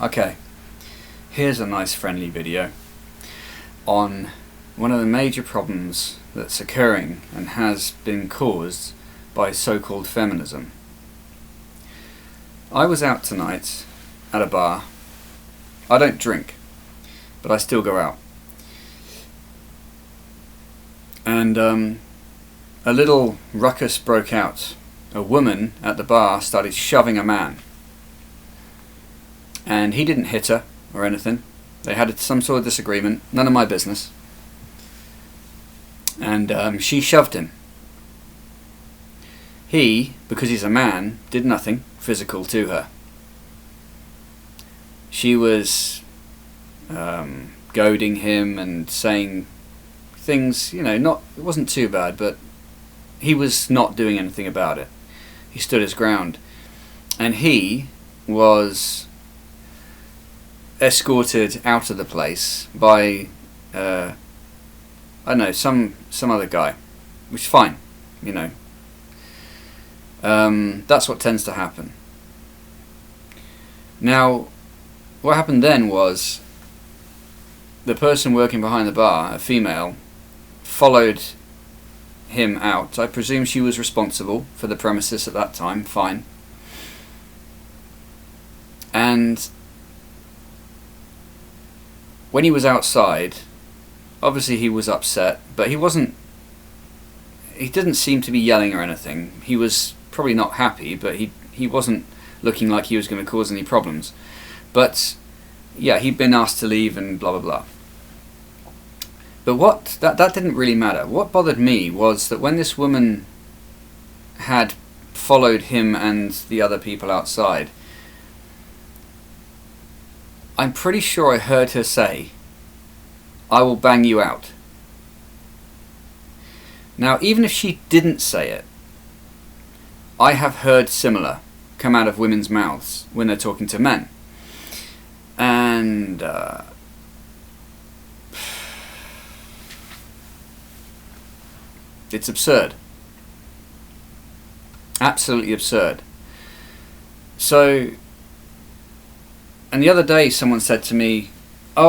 Okay, here's a nice friendly video on one of the major problems that's occurring and has been caused by so-called feminism. I was out tonight at a bar. I don't drink, but I still go out. And a little ruckus broke out. A woman at the bar started shoving a man. And he didn't hit her or anything. They had some sort of disagreement. None of my business. And she shoved him. He, because he's a man, did nothing physical to her. She was goading him and saying things, it wasn't too bad, but he was not doing anything about it. He stood his ground. And he was escorted out of the place by I don't know, some other guy, which is fine, that's what tends to happen. Now, what happened then was the person working behind the bar, a female, followed him out. I presume she was responsible for the premises at that time, fine. And when he was outside, obviously he was upset, but he didn't seem to be yelling or anything. He was probably not happy, but he wasn't looking like he was going to cause any problems. But yeah, he'd been asked to leave and blah blah blah. But that didn't really matter. What bothered me was that when this woman had followed him and the other people outside, I'm pretty sure I heard her say, "I will bang you out." Now, even if she didn't say it, I have heard similar come out of women's mouths when they're talking to men. And it's absurd. Absolutely absurd. So, and the other day someone said to me, they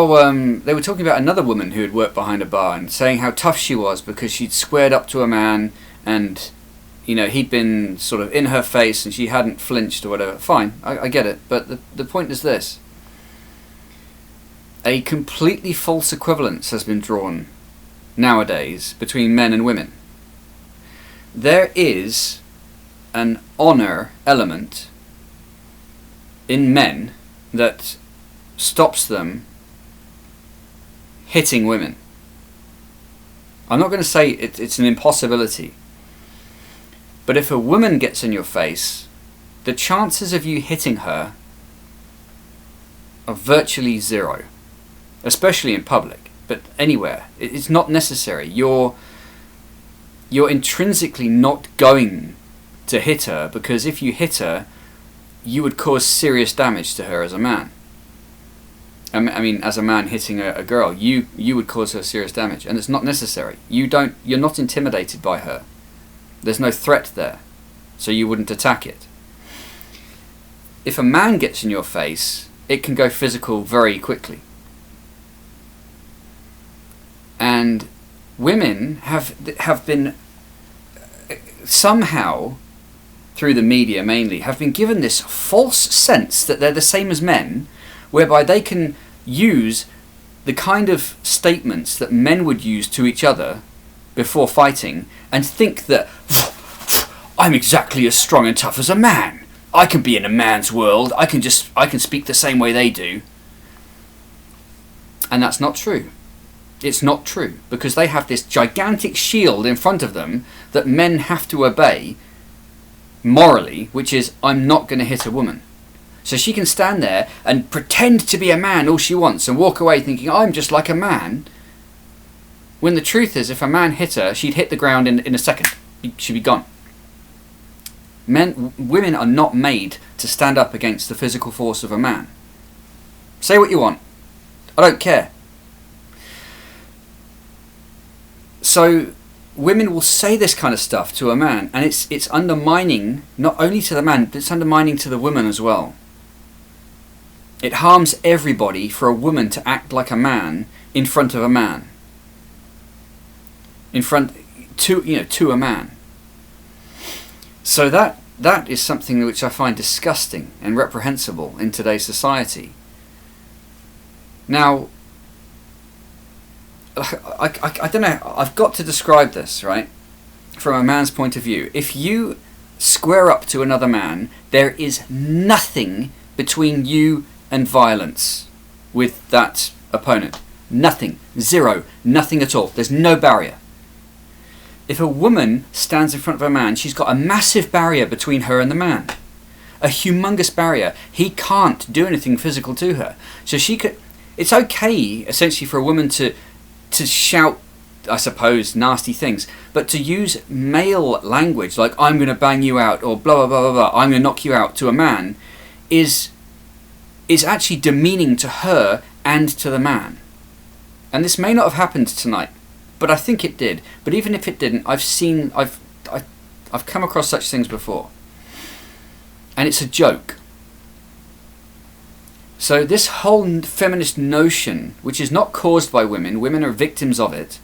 were talking about another woman who had worked behind a bar and saying how tough she was because she'd squared up to a man and, he'd been sort of in her face and she hadn't flinched or whatever. Fine, I get it. But the point is this. A completely false equivalence has been drawn nowadays between men and women. There is an honour element in men that stops them hitting women. I'm not going to say it's an impossibility, but if a woman gets in your face, the chances of you hitting her are virtually zero, especially in public, but anywhere. It's not necessary. You're intrinsically not going to hit her, because if you hit her, you would cause serious damage to her as a man. I mean, as a man hitting a girl, you would cause her serious damage, and it's not necessary. You're not intimidated by her. There's no threat there, so you wouldn't attack it. If a man gets in your face, it can go physical very quickly. And women have been somehow, through the media mainly, have been given this false sense that they're the same as men, whereby they can use the kind of statements that men would use to each other before fighting and think that I'm exactly as strong and tough as a man. I can be in a man's world. I can speak the same way they do. And that's not true. It's not true, because they have this gigantic shield in front of them that men have to obey morally, which is, I'm not going to hit a woman. So she can stand there and pretend to be a man all she wants and walk away thinking, I'm just like a man. When the truth is, if a man hit her, she'd hit the ground in a second. She'd be gone. Women are not made to stand up against the physical force of a man. Say what you want. I don't care. So women will say this kind of stuff to a man, and it's undermining not only to the man, but it's undermining to the woman as well. It harms everybody for a woman to act like a man in front of a man. To a man. So that is something which I find disgusting and reprehensible in today's society. Now, I don't know, I've got to describe this, right, from a man's point of view. If you square up to another man, there is nothing between you and violence with that opponent. Nothing. Zero. Nothing at all. There's no barrier. If a woman stands in front of a man, she's got a massive barrier between her and the man. A humongous barrier. He can't do anything physical to her. So it's okay, essentially, for a woman to shout, I suppose, nasty things, but to use male language, like, I'm going to bang you out, or blah, blah, blah, blah, blah, I'm going to knock you out, to a man, is actually demeaning to her and to the man. And this may not have happened tonight, but I think it did. But even if it didn't, I've come across such things before. And it's a joke. So this whole feminist notion, which is not caused by women are victims of it,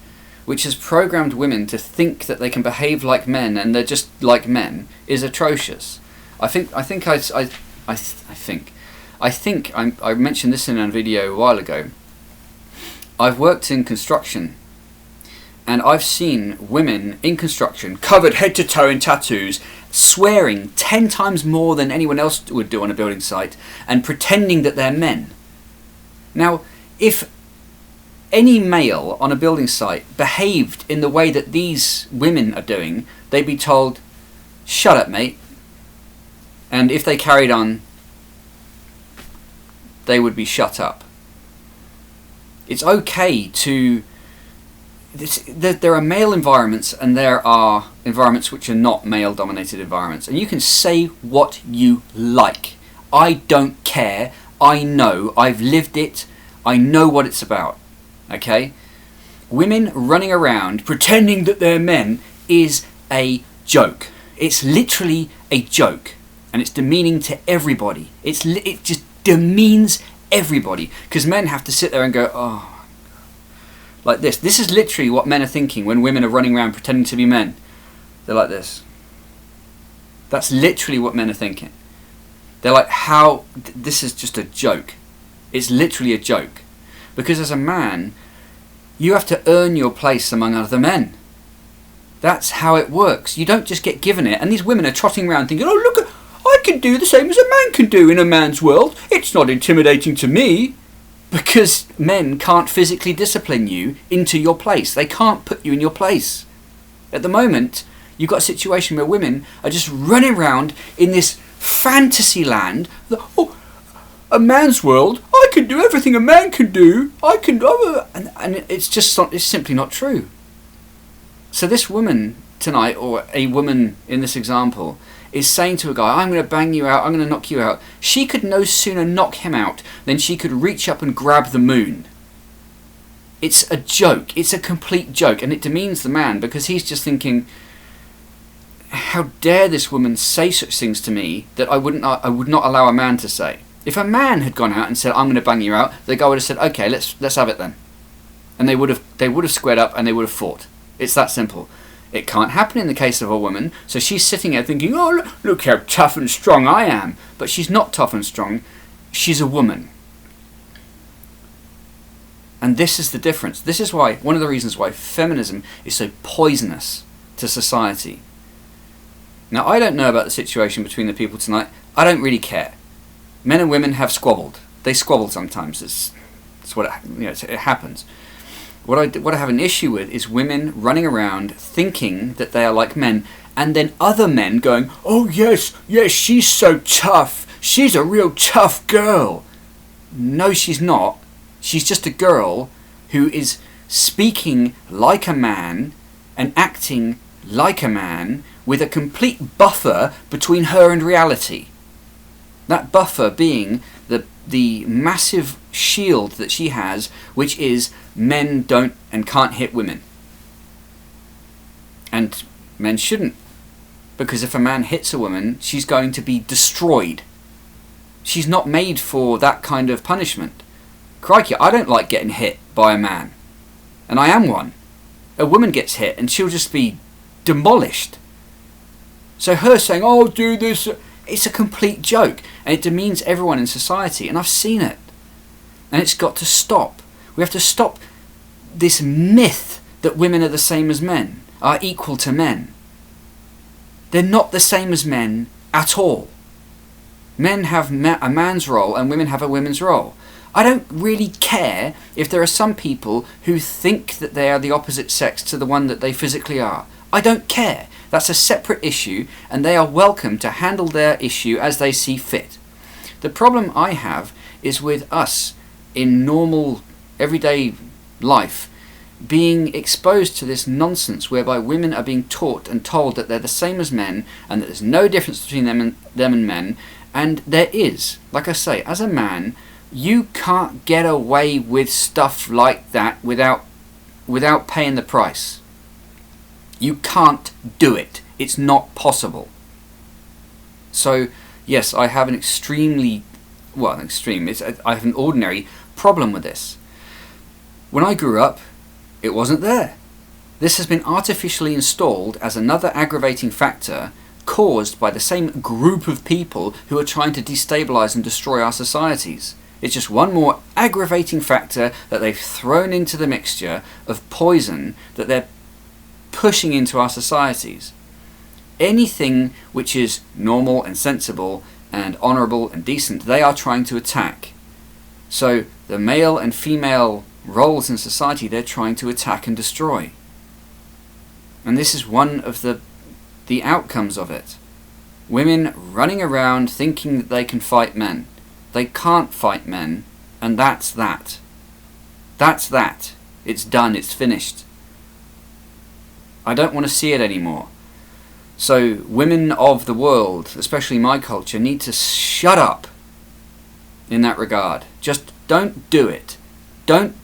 which has programmed women to think that they can behave like men and they're just like men, is atrocious. I mentioned this in a video a while ago. I've worked in construction, and I've seen women in construction covered head to toe in tattoos, swearing 10 times more than anyone else would do on a building site, and pretending that they're men. Now, if any male on a building site behaved in the way that these women are doing, they'd be told, shut up, mate. And if they carried on, they would be shut up. It's okay to... There are male environments and there are environments which are not male-dominated environments. And you can say what you like. I don't care. I know. I've lived it. I know what it's about. Okay? Women running around pretending that they're men is a joke. It's literally a joke. And it's demeaning to everybody. It just demeans everybody. Because men have to sit there and go, oh... Like this. This is literally what men are thinking when women are running around pretending to be men. They're like this. That's literally what men are thinking. They're like, how... This is just a joke. It's literally a joke. Because as a man, you have to earn your place among other men. That's how it works. You don't just get given it. And these women are trotting around thinking, oh, look, I can do the same as a man can do in a man's world. It's not intimidating to me. Because men can't physically discipline you into your place. They can't put you in your place. At the moment, you've got a situation where women are just running around in this fantasy land. Oh, a man's world? I can do everything a man can do. I can do... And it's just not, it's simply not true. So this woman tonight, or a woman in this example, is saying to a guy, I'm going to bang you out, I'm going to knock you out. She could no sooner knock him out than she could reach up and grab the moon. It's a joke. It's a complete joke. And it demeans the man because he's just thinking, how dare this woman say such things to me that I would not allow a man to say. If a man had gone out and said, I'm going to bang you out, the guy would have said, okay, let's have it then. And they would have squared up and they would have fought. It's that simple. It can't happen in the case of a woman, so she's sitting there thinking, oh, look how tough and strong I am. But she's not tough and strong. She's a woman. And this is the difference. This is why, one of the reasons why feminism is so poisonous to society. Now, I don't know about the situation between the people tonight. I don't really care. Men and women have squabbled. They squabble sometimes. It's what it happens. What I have an issue with is women running around thinking that they are like men, and then other men going, oh yes, she's so tough. She's a real tough girl. No, she's not. She's just a girl who is speaking like a man and acting like a man with a complete buffer between her and reality. That buffer being the massive shield that she has, which is men don't and can't hit women. And men shouldn't. Because if a man hits a woman, she's going to be destroyed. She's not made for that kind of punishment. Crikey, I don't like getting hit by a man. And I am one. A woman gets hit and she'll just be demolished. So her saying, oh, do this, it's a complete joke. And it demeans everyone in society. And I've seen it. And it's got to stop. We have to stop this myth that women are the same as men, are equal to men. They're not the same as men at all. Men have a man's role and women have a women's role. I don't really care if there are some people who think that they are the opposite sex to the one that they physically are. I don't care. That's a separate issue, and they are welcome to handle their issue as they see fit. The problem I have is with us in normal, everyday life being exposed to this nonsense whereby women are being taught and told that they're the same as men and that there's no difference between them and men, and there is. Like I say, as a man, you can't get away with stuff like that without paying the price. You can't do it. It's not possible. So, yes, I have an I have an ordinary problem with this. When I grew up, it wasn't there. This has been artificially installed as another aggravating factor caused by the same group of people who are trying to destabilise and destroy our societies. It's just one more aggravating factor that they've thrown into the mixture of poison that they're pushing into our societies. Anything which is normal and sensible and honourable and decent, they are trying to attack. So the male and female roles in society, they're trying to attack and destroy. And this is one of the outcomes of it. Women running around thinking that they can fight men. They can't fight men, and that's that. That's that. It's done, it's finished. I don't want to see it anymore. So women of the world, especially my culture, need to shut up in that regard. Just don't do it. Don't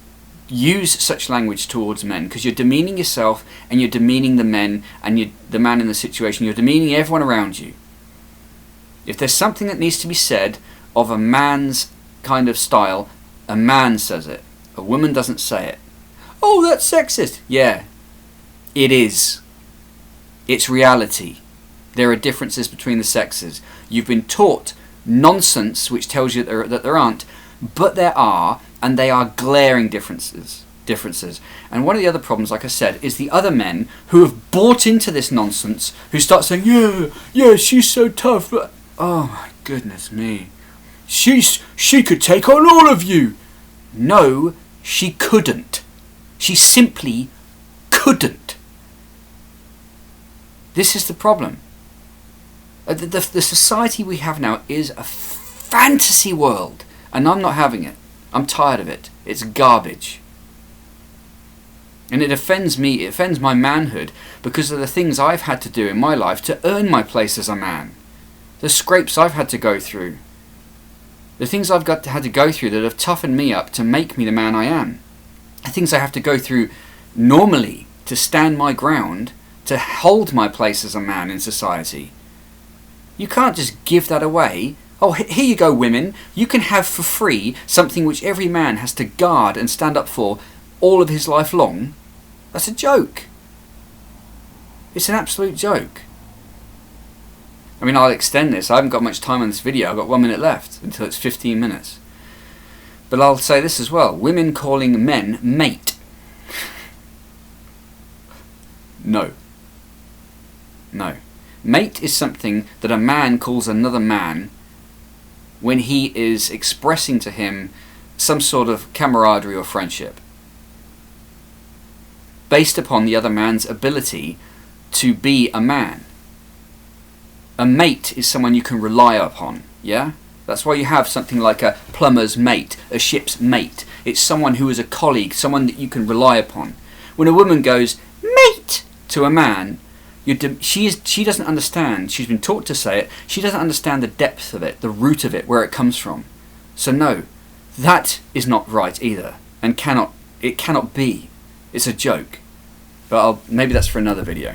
use such language towards men, because you're demeaning yourself and you're demeaning the men and the man in the situation. You're demeaning everyone around you. If there's something that needs to be said of a man's kind of style, a man says it. A woman doesn't say it. Oh, that's sexist. Yeah, it is. It's reality. There are differences between the sexes. You've been taught nonsense which tells you that there aren't, but there are, and they are glaring differences. And one of the other problems, like I said, is the other men who have bought into this nonsense, who start saying, yeah, she's so tough. Oh my goodness me. She could take on all of you. No, she couldn't. She simply couldn't. This is the problem. The society we have now is a fantasy world, and I'm not having it. I'm tired of it. It's garbage. And it offends me, it offends my manhood, because of the things I've had to do in my life to earn my place as a man. The scrapes I've had to go through. The things I've had to go through that have toughened me up to make me the man I am. The things I have to go through normally to stand my ground, to hold my place as a man in society. You can't just give that away. Oh, here you go, women. You can have for free something which every man has to guard and stand up for all of his life long. That's a joke. It's an absolute joke. I mean, I'll extend this. I haven't got much time on this video. I've got 1 minute left until it's 15 minutes. But I'll say this as well. Women calling men mate. No. No. Mate is something that a man calls another man when he is expressing to him some sort of camaraderie or friendship, based upon the other man's ability to be a man. A mate is someone you can rely upon, yeah? That's why you have something like a plumber's mate, a ship's mate. It's someone who is a colleague, someone that you can rely upon. When a woman goes, mate, to a man, she doesn't understand. She's been taught to say it. She doesn't understand the depth of it, the root of it, where it comes from. So no, that is not right either, and it cannot be. It's a joke. But maybe that's for another video.